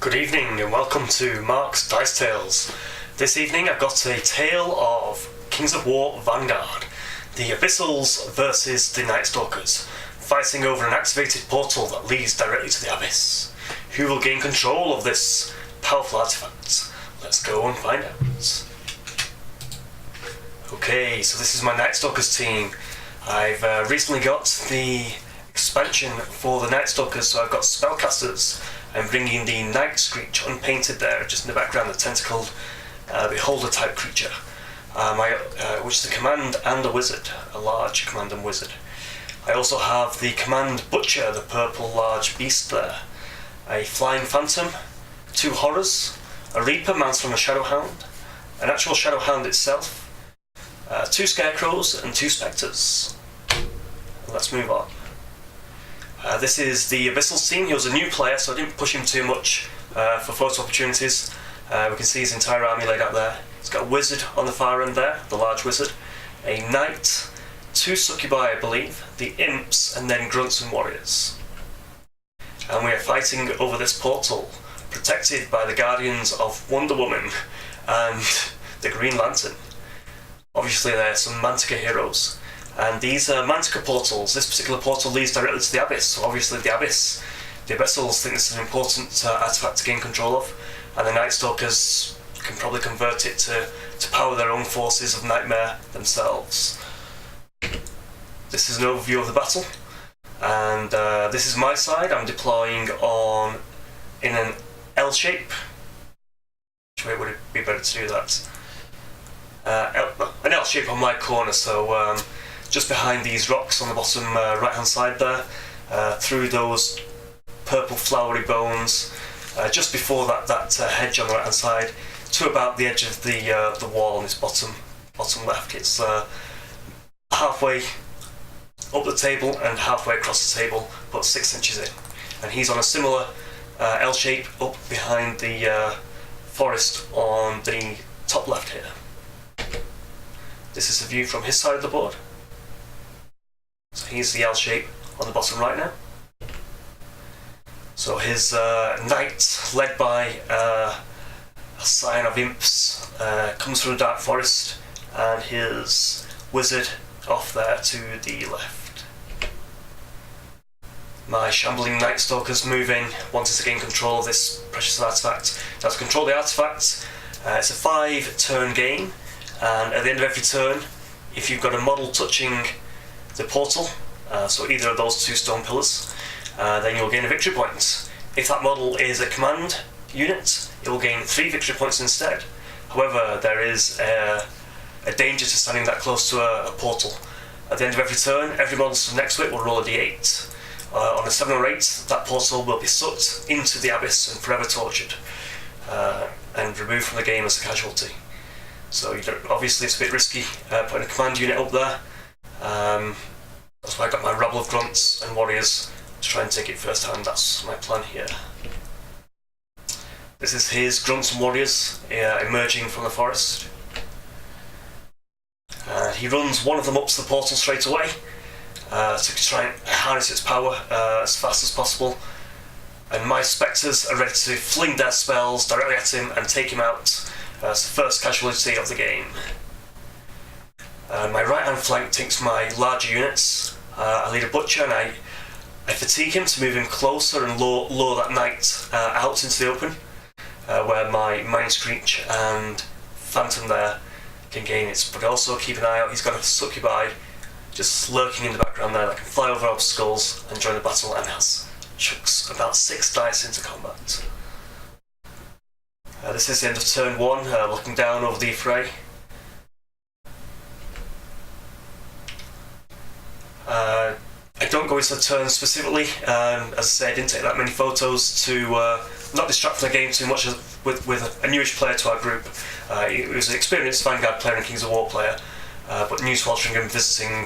Good evening and welcome to Mark's Dice Tales. This evening I've got a tale of Kings of War Vanguard, the Abyssals versus the Night Stalkers, fighting over an activated portal that leads directly to the Abyss. Who will gain control of this powerful artifact? Let's go and find out. Okay, so this is my Night Stalkers team. I've recently got the expansion for the Night Stalkers, so I've got spellcasters. I'm bringing the Night Screech unpainted there, just in the background, the tentacled beholder type creature, which is a command and a wizard, a large command and wizard. I also have the command butcher, the purple large beast there, a flying phantom, 2 horrors, a reaper mounted on a shadowhound, an actual shadowhound itself, 2 scarecrows and 2 spectres. Let's move on. This is the Abyssals team. He was a new player, so I didn't push him too much for photo opportunities. We can see his entire army laid out there. He's got a wizard on the far end there, the large wizard, a knight, 2 succubi I believe, the imps, and then grunts and warriors. And we are fighting over this portal, protected by the guardians of Wonder Woman and the Green Lantern. Obviously there are some Mantica heroes. And these Mantica portals, this particular portal leads directly to the Abyss, so obviously the Abyss, the Abyssals think this is an important artifact to gain control of, and the Night Stalkers can probably convert it to power their own forces of nightmare themselves. This is an overview of the battle, and this is my side. I'm deploying in an L shape. Which way would it be better to do that? An L shape on my corner, so just behind these rocks on the bottom right hand side there, through those purple flowery bones, just before that hedge on the right hand side, to about the edge of the wall on this bottom left. It's halfway up the table and halfway across the table, but 6 inches in. And he's on a similar L shape up behind the forest on the top left here. This is a view from his side of the board. So he's the L shape on the bottom right now. So his knight, led by a scion of imps, comes from the dark forest, and his wizard off there to the left. My shambling Night Stalkers moving, wanting to gain control of this precious artifact. Now to control the artifact, it's a 5-turn game, and at the end of every turn, if you've got a model touching the portal, so either of those 2 stone pillars, then you'll gain a victory point. If that model is a command unit, it will gain 3 victory points instead. However, there is a danger to standing that close to a portal. At the end of every turn, every model next to it will roll a d8. On a 7 or 8, that portal will be sucked into the Abyss and forever tortured, and removed from the game as a casualty. So obviously it's a bit risky putting a command unit up there. That's why I got my rabble of grunts and warriors to try and take it first hand. That's my plan here. This is his grunts and warriors emerging from the forest. He runs one of them up to the portal straight away to try and harness its power as fast as possible. And my spectres are ready to fling their spells directly at him and take him out as the first casualty of the game. My right hand flank takes my larger units. I lead a butcher and I fatigue him to move him closer and lure that knight out into the open, where my Mind Screech and Phantom there can gain it. But also keep an eye out, he's got a succubi just lurking in the background there that can fly over obstacles and join the battle, and chucks about 6 dice into combat. This is the end of turn 1, looking down over the fray. I don't go into the turn specifically. As I say, I didn't take that many photos to not distract from the game too much with a newish player to our group. He was an experienced Vanguard player and Kings of War player, but new to Altrincham, visiting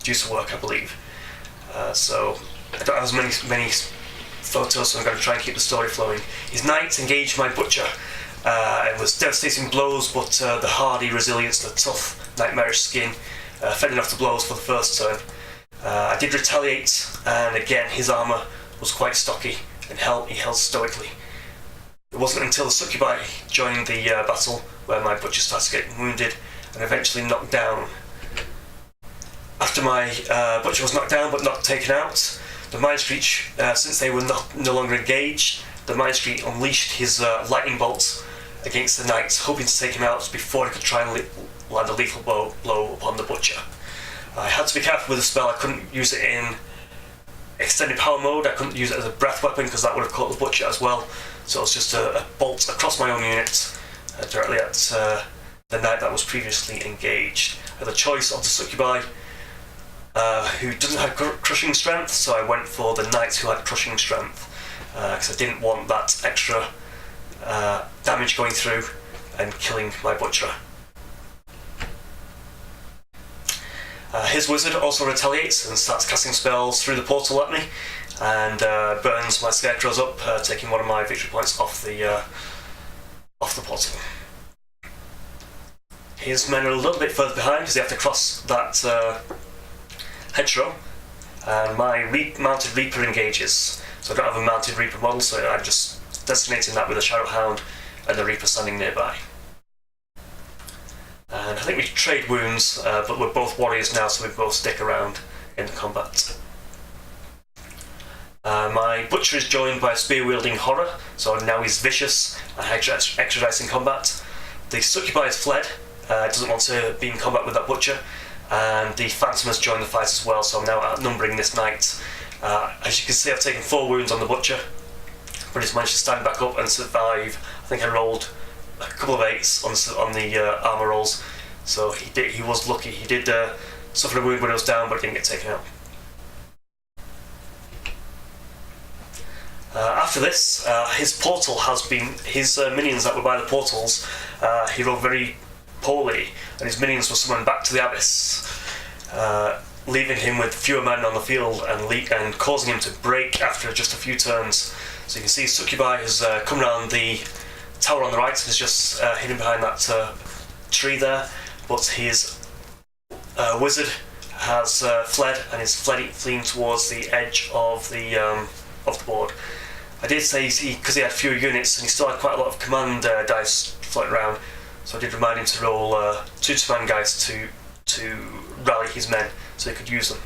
due to work, I believe. So I don't have as many photos, so I'm going to try and keep the story flowing. His knight engaged my butcher. It was devastating blows, but the hardy resilience, the tough, nightmarish skin fending off the blows for the first turn. I did retaliate, and again his armour was quite stocky, and he held stoically. It wasn't until the succubi joined the battle where my butcher started getting wounded and eventually knocked down. After my butcher was knocked down but not taken out, the Mind Screech, since they were no longer engaged, the Mind Screech unleashed his lightning bolts against the knight, hoping to take him out before he could try and land a lethal blow upon the butcher. I had to be careful with the spell. I couldn't use it in extended power mode. I couldn't use it as a breath weapon because that would have caught the butcher as well. So it was just a bolt across my own unit directly at the knight that was previously engaged. I had the choice of the succubi, who doesn't have crushing strength, so I went for the knight who had crushing strength because I didn't want that extra damage going through and killing my butcher. His wizard also retaliates and starts casting spells through the portal at me and burns my scarecrows up, taking one of my victory points off the portal. His men are a little bit further behind because they have to cross that hedgerow, and my mounted Reaper engages. So I don't have a mounted Reaper model, so I'm just designating that with a Shadow Hound and the Reaper standing nearby. And I think we trade wounds, but we're both warriors now, so we both stick around in the combat. My butcher is joined by a spear-wielding horror, so now he's vicious and extra dice in combat. The succubi has fled, doesn't want to be in combat with that butcher, and the phantom has joined the fight as well, so I'm now outnumbering this knight. As you can see, I've taken 4 wounds on the butcher, but he's managed to stand back up and survive. I think I rolled a couple of 8s on the armour rolls, so he was lucky. He did suffer a wound when he was down, but didn't get taken out. After this, his portal has been, his minions that were by the portals, he rolled very poorly, and his minions were summoned back to the Abyss, leaving him with fewer men on the field and causing him to break after just a few turns. So you can see Succubi has come around the tower on the right and is just hidden behind that tree there, but his wizard has fled and is fleeing towards the edge of the board. I did say because he had fewer units and he still had quite a lot of command dice floating around, so I did remind him to roll 2 command dice to rally his men so he could use them.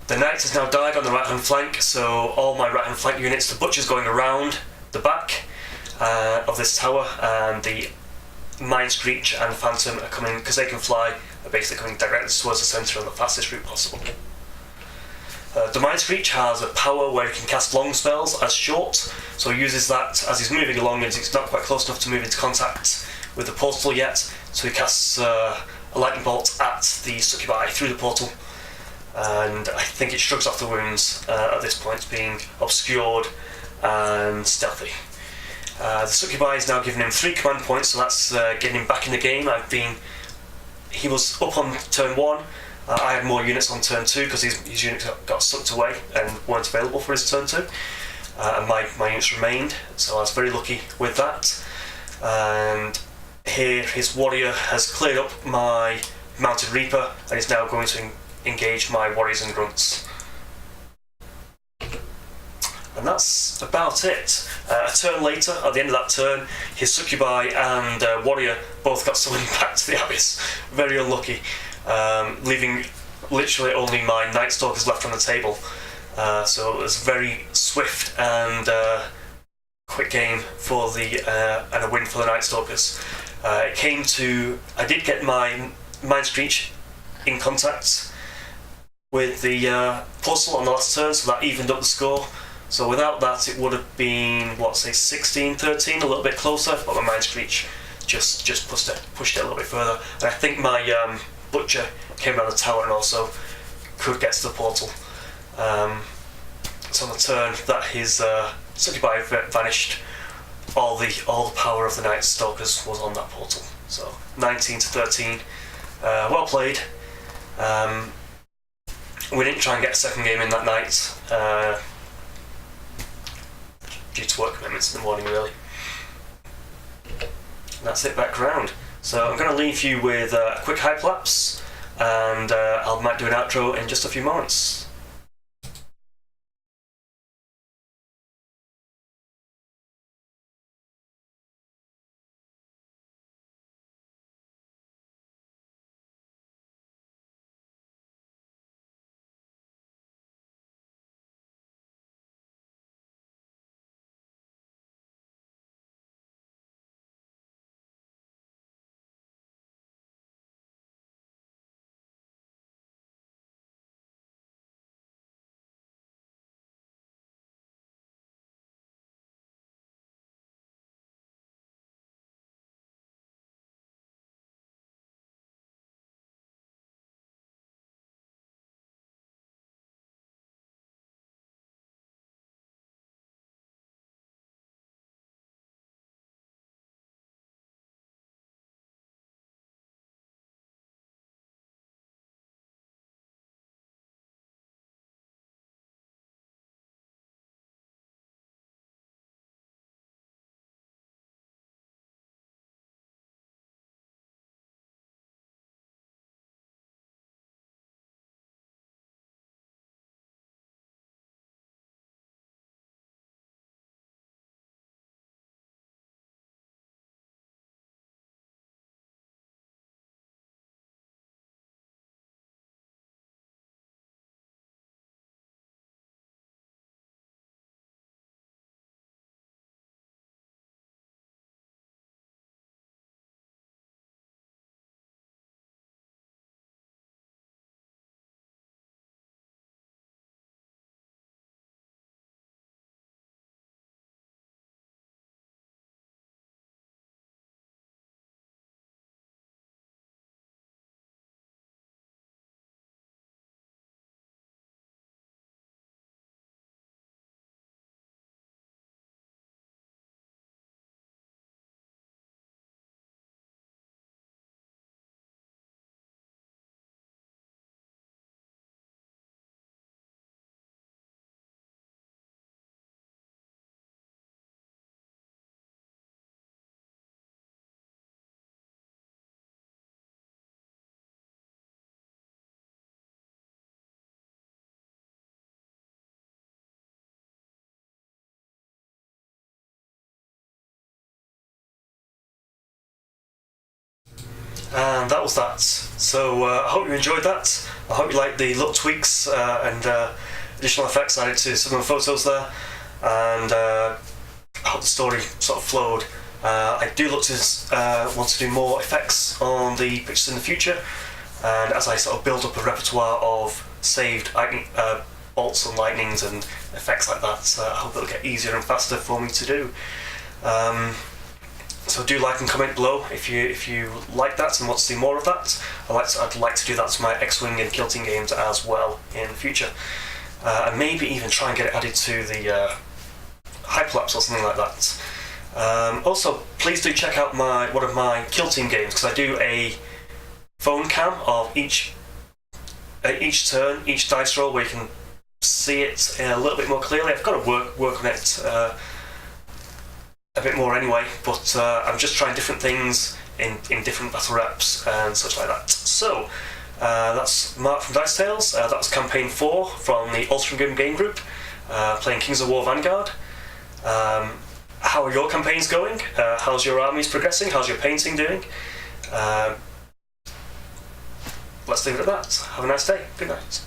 The knight has now died on the right hand flank, so all my right hand flank units, the butcher's going around the back of this tower, and the Mind Screech and Phantom are coming, because they can fly, are basically coming directly towards the centre on the fastest route possible. The Mind Screech has a power where he can cast long spells as short, so he uses that as he's moving along and he's not quite close enough to move into contact with the portal yet, so he casts a lightning bolt at the succubi through the portal, and I think it shrugs off the wounds at this point, being obscured and stealthy. The succubi is now giving him 3 command points, so that's getting him back in the game. He was up on turn 1. I had more units on turn 2 because his units got sucked away and weren't available for his turn 2, and my units remained, so I was very lucky with that. And here his warrior has cleared up my mounted Reaper and is now going to engage my warriors and grunts. And that's about it. A turn later, at the end of that turn, his succubi and warrior both got summoned back to the Abyss. Very unlucky, leaving literally only my Night Stalkers left on the table. So it was a very swift and quick game for and a win for the Night Stalkers. It came to, I did get my Mind Screech in contact with the portal on the last turn, so that evened up the score. So without that, it would have been, what, say 16-13, a little bit closer, but my Mind Screech just pushed it a little bit further. And I think my butcher came around the tower and also could get to the portal. So on the turn that his succubi vanished, all the power of the Night Stalkers was on that portal. So 19-13, well played. We didn't try and get a second game in that night, due to work commitments in the morning, really. And that's it back round. So I'm going to leave you with a quick hype lapse, and I might do an outro in just a few moments. And that was that. So I hope you enjoyed that. I hope you liked the little tweaks and additional effects added to some of the photos there. And I hope the story sort of flowed. I do look to want to do more effects on the pictures in the future. And as I sort of build up a repertoire of saved bolts and lightnings and effects like that, I hope it'll get easier and faster for me to do. So do like and comment below if you like that and want to see more of that. I'd like to do that to my X-Wing and Kilting games as well in the future. And maybe even try and get it added to the Hyperlapse or something like that. Also, please do check out one of my Kilting games, because I do a phone cam of each turn, each dice roll, where you can see it a little bit more clearly. I've got to work on it a bit more anyway, but I'm just trying different things in different battle reps and such like that. So that's Mark from Dice Tales. That was campaign 4 from the Ultram game group, playing Kings of War Vanguard. How are your campaigns going? How's your armies progressing? How's your painting doing? Let's leave it at that. Have a nice day. Good night.